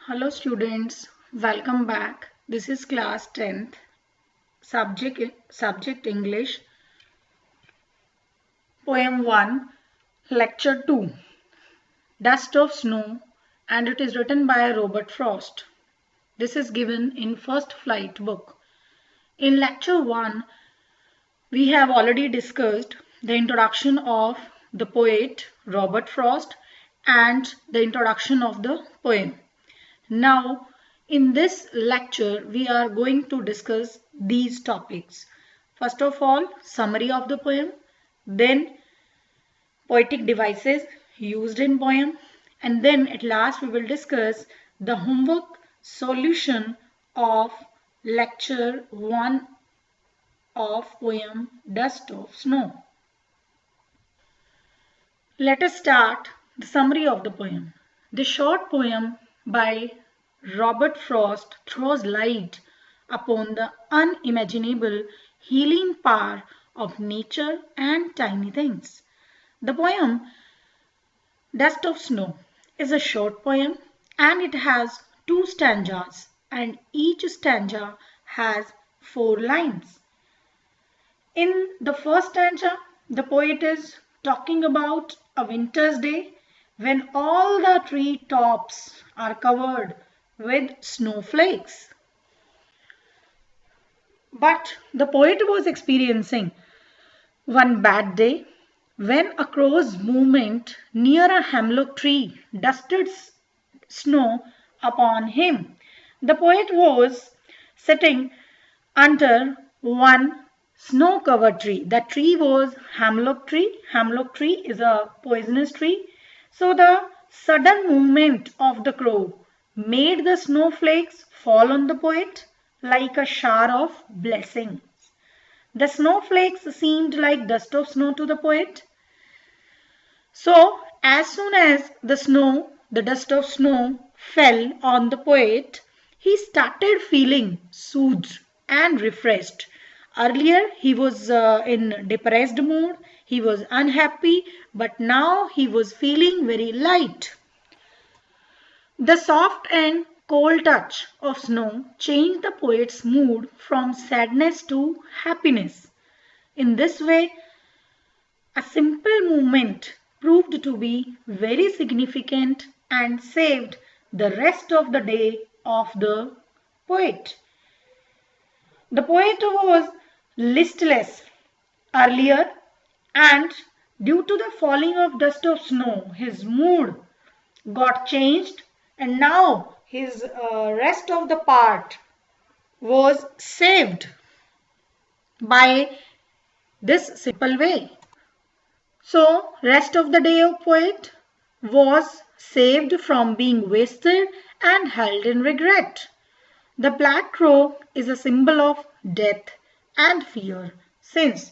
Hello students, welcome back. This is class 10th, subject English, poem 1, lecture 2, Dust of Snow, and it is written by Robert Frost. This is given in First Flight book. In lecture 1, we have already discussed the introduction of the poet Robert Frost and the introduction of the poem. Now, in this lecture, we are going to discuss these topics. First of all, summary of the poem, then poetic devices used in poem, and then at last we will discuss the homework solution of lecture 1 of poem Dust of Snow. Let us start the summary of the poem. The short poem by Robert Frost throws light upon the unimaginable healing power of nature and tiny things. The poem Dust of Snow is a short poem and it has 2 stanzas and each stanza has 4 lines. In the first stanza, the poet is talking about a winter's day when all the tree tops are covered with snowflakes. But the poet was experiencing one bad day when a crow's movement near a hemlock tree dusted snow upon him. The poet was sitting under one snow-covered tree. The tree was hemlock tree. Hemlock tree is a poisonous tree. So the sudden movement of the crow made the snowflakes fall on the poet like a shower of blessings. The snowflakes seemed like dust of snow to the poet. So as soon as the dust of snow fell on the poet, he started feeling soothed and refreshed. Earlier he was in depressed mood, he was unhappy, but now he was feeling very light. The soft and cold touch of snow changed the poet's mood from sadness to happiness. In this way, a simple movement proved to be very significant and saved the rest of the day of the poet. The poet was listless earlier and due to the falling of dust of snow, his mood got changed and now his rest of the part was saved by this simple way. So rest of the day of poet was saved from being wasted and held in regret. The black crow is a symbol of death and fear since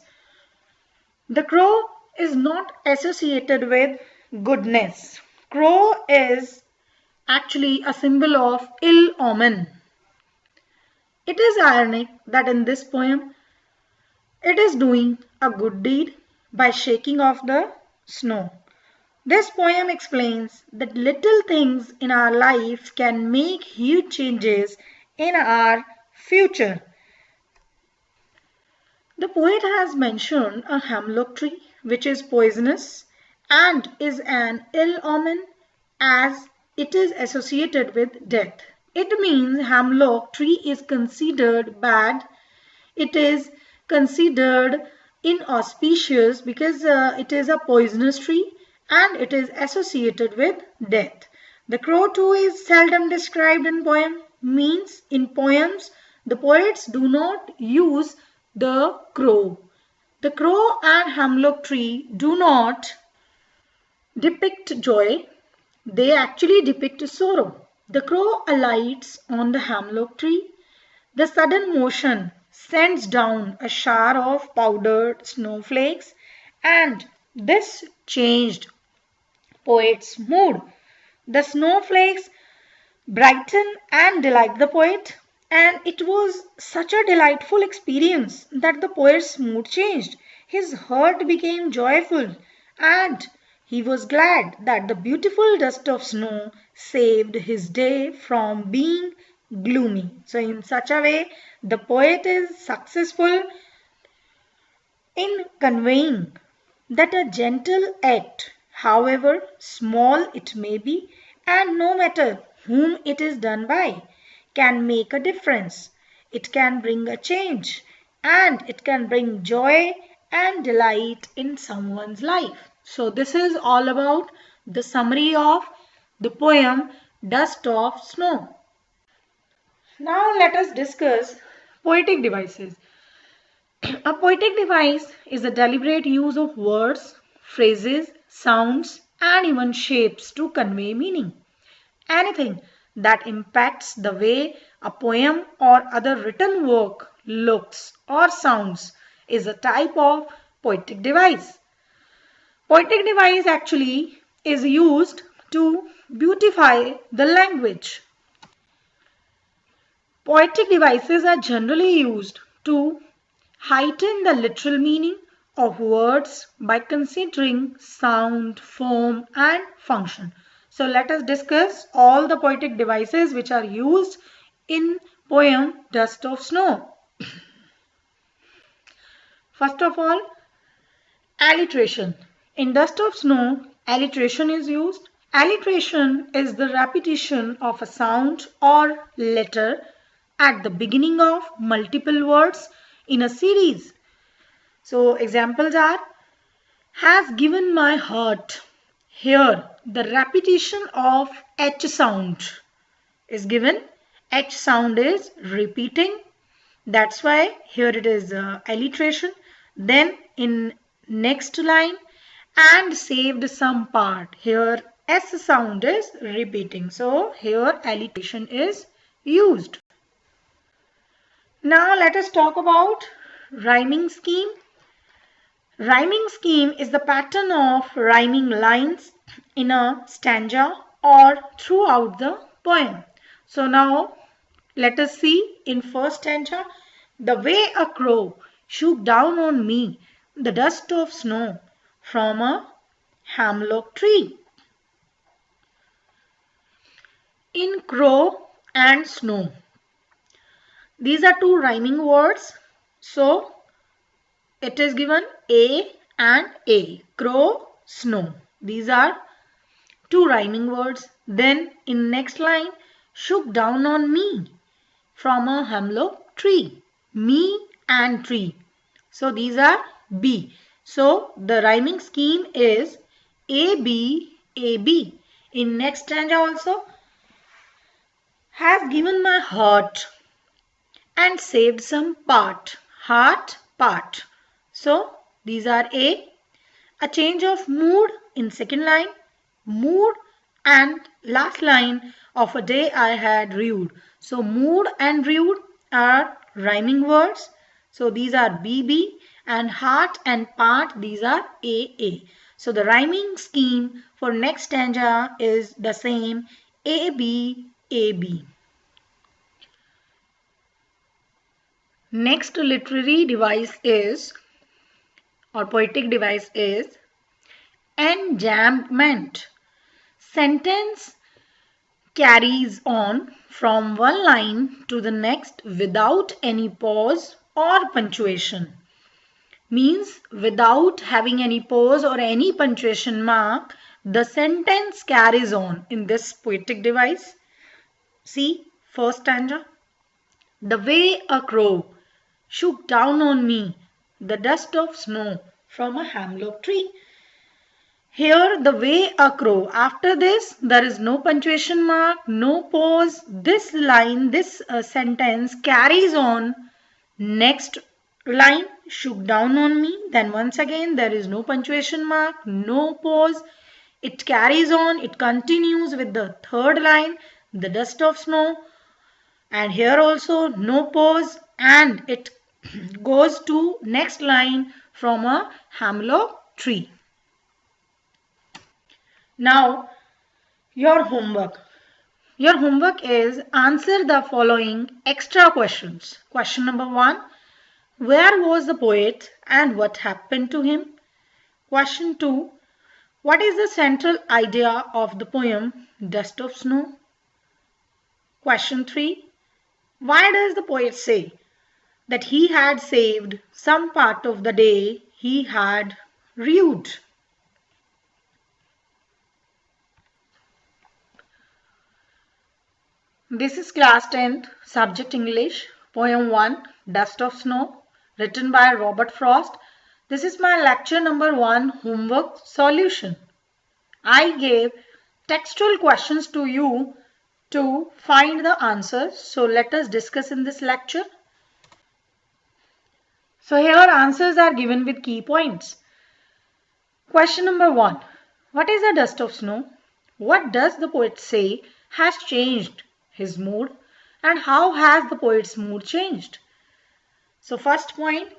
the crow is not associated with goodness. Crow is actually a symbol of ill omen. It is ironic that in this poem, it is doing a good deed by shaking off the snow. This poem explains that little things in our life can make huge changes in our future. The poet has mentioned a hemlock tree which is poisonous and is an ill omen as it is associated with death. It means hemlock tree is considered bad. It is considered inauspicious because it is a poisonous tree and it is associated with death. The crow too is seldom described in poem. Means in poems the poets do not use the crow. The crow and hemlock tree do not depict joy. They actually depict sorrow. The crow alights on the hemlock tree. The sudden motion sends down a shower of powdered snowflakes and this changed poet's mood. The snowflakes brighten and delight the poet and it was such a delightful experience that the poet's mood changed. His heart became joyful and He was glad that the beautiful dust of snow saved his day from being gloomy. So in such a way, the poet is successful in conveying that a gentle act, however small it may be, and no matter whom it is done by, can make a difference. It can bring a change and it can bring joy and delight in someone's life. So this is all about the summary of the poem Dust of Snow. Now let us discuss poetic devices. A poetic device is the deliberate use of words, phrases, sounds, and even shapes to convey meaning. Anything that impacts the way a poem or other written work looks or sounds is a type of poetic device. Poetic device actually is used to beautify the language. Poetic devices are generally used to heighten the literal meaning of words by considering sound, form, and function. So let us discuss all the poetic devices which are used in poem Dust of Snow. First of all, alliteration. In Dust of Snow, alliteration is used. Alliteration is the repetition of a sound or letter at the beginning of multiple words in a series. So examples are has given my heart. Here the repetition of H sound is given. H sound is repeating. That's why here it is alliteration. Then in next line and saved some part. Here S sound is repeating. So here alliteration is used. Now let us talk about rhyming scheme. Rhyming scheme is the pattern of rhyming lines in a stanza or throughout the poem. So now let us see in first stanza, the way a crow shook down on me the dust of snow from a hemlock tree. In crow and snow, these are two rhyming words. So it is given A and A. Crow, snow. These are two rhyming words. Then in next line, shook down on me from a hemlock tree. Me and tree. So these are B. So the rhyming scheme is AB, AB. In next stanza also, has given my heart and saved some part. Heart, part. So these are A change of mood in second line, mood, and last line of a day I had rude. So mood and rude are rhyming words. So these are BB, and heart and part, these are AA. So the rhyming scheme for next stanza is the same, AB, AB. Next literary device is, or poetic device is, enjambment. Sentence carries on from one line to the next without any pause or punctuation. Means without having any pause or any punctuation mark, the sentence carries on in this poetic device. See first stanza. The way a crow shook down on me the dust of snow from a hemlock tree. Here the way a crow. After this there is no punctuation mark, no pause. This line, this sentence carries on. Next line, shook down on me. Then once again there is no punctuation mark, no pause. It carries on. It continues with the third line, the dust of snow. And here also no pause, and it goes to next line from a hemlock tree. Now your homework. Your homework is answer the following extra questions. Question number 1. Where was the poet and what happened to him? Question 2. What is the central idea of the poem Dust of Snow? Question 3. Why does the poet say that he had saved some part of the day he had rued? This is class 10th, subject English, poem 1, Dust of Snow, written by Robert Frost. This is my lecture number 1 homework solution. I gave textual questions to you to find the answers. So let us discuss in this lecture. So here answers are given with key points. Question number 1. What is the dust of snow? What does the poet say has changed his mood, and how has the poet's mood changed? So first point,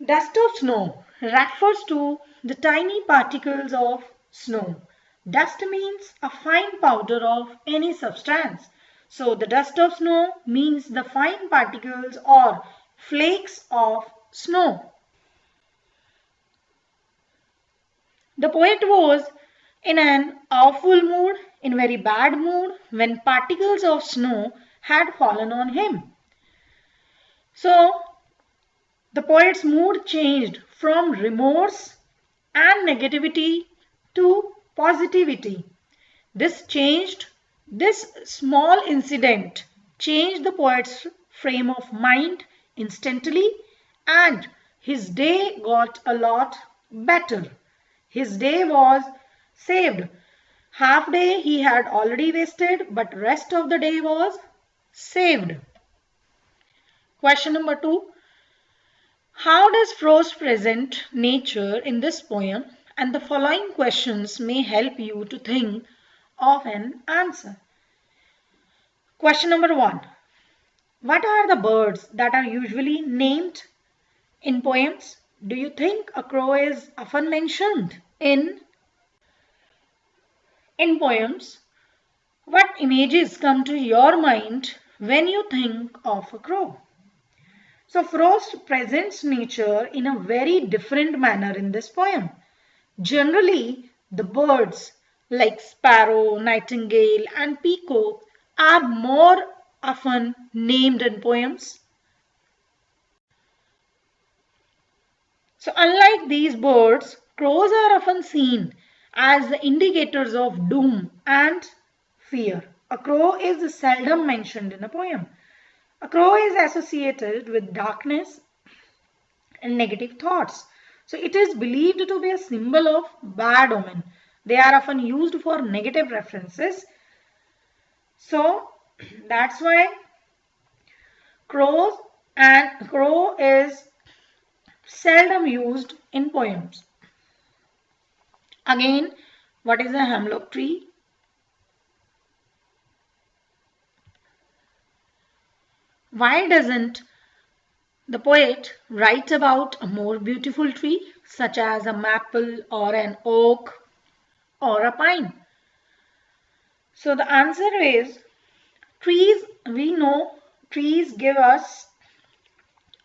dust of snow refers to the tiny particles of snow. Dust means a fine powder of any substance. So the dust of snow means the fine particles or flakes of snow. The poet was in an awful mood, in very bad mood, when particles of snow had fallen on him. So the poet's mood changed from remorse and negativity to positivity. This small incident changed the poet's frame of mind instantly, and his day got a lot better. His day was saved. Half day he had already wasted, but rest of the day was saved. Question number 2. How does Frost present nature in this poem? And the following questions may help you to think of an answer. Question number 1. What are the birds that are usually named in poems? Do you think a crow is often mentioned in poems? What images come to your mind when you think of a crow? So Frost presents nature in a very different manner in this poem. Generally, the birds like sparrow, nightingale and peacock are more often named in poems. So unlike these birds, crows are often seen as the indicators of doom and fear. A crow is seldom mentioned in a poem. A crow is associated with darkness and negative thoughts. So it is believed to be a symbol of bad omen. They are often used for negative references. So that's why crow is seldom used in poems. Again, what is a hemlock tree? Why doesn't the poet write about a more beautiful tree such as a maple or an oak or a pine? So the answer is trees. We know trees give us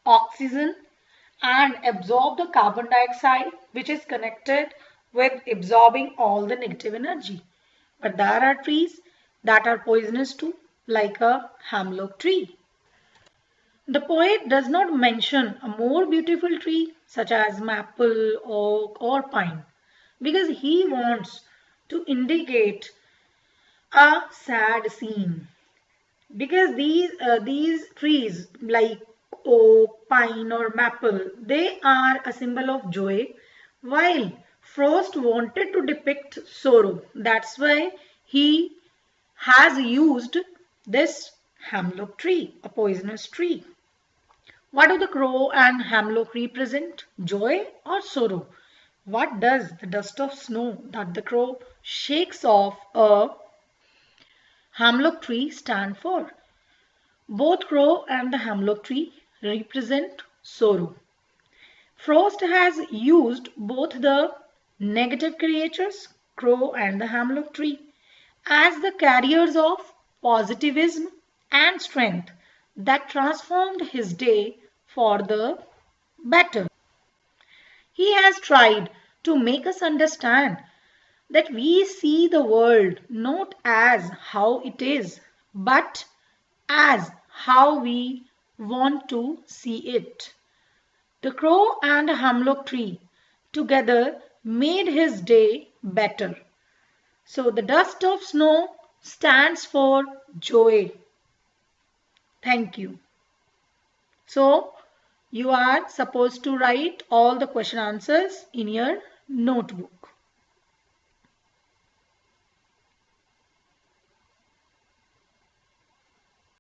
oxygen and absorb the carbon dioxide, which is connected with absorbing all the negative energy. But there are trees that are poisonous too, like a hemlock tree. The poet does not mention a more beautiful tree such as maple, oak or pine because he wants to indicate a sad scene. Because these trees like oak, pine or maple, they are a symbol of joy, while Frost wanted to depict sorrow. That's why he has used this hemlock tree, a poisonous tree. What do the crow and hemlock represent? Joy or sorrow? What does the dust of snow that the crow shakes off a hemlock tree stand for? Both crow and the hemlock tree represent sorrow. Frost has used both the negative creatures, crow and the hemlock tree, as the carriers of positivism and strength that transformed his day for the better. He has tried to make us understand that we see the world not as how it is, but as how we want to see it. The crow and a hemlock tree together made his day better. So the dust of snow stands for joy. Thank you. So you are supposed to write all the question answers in your notebook.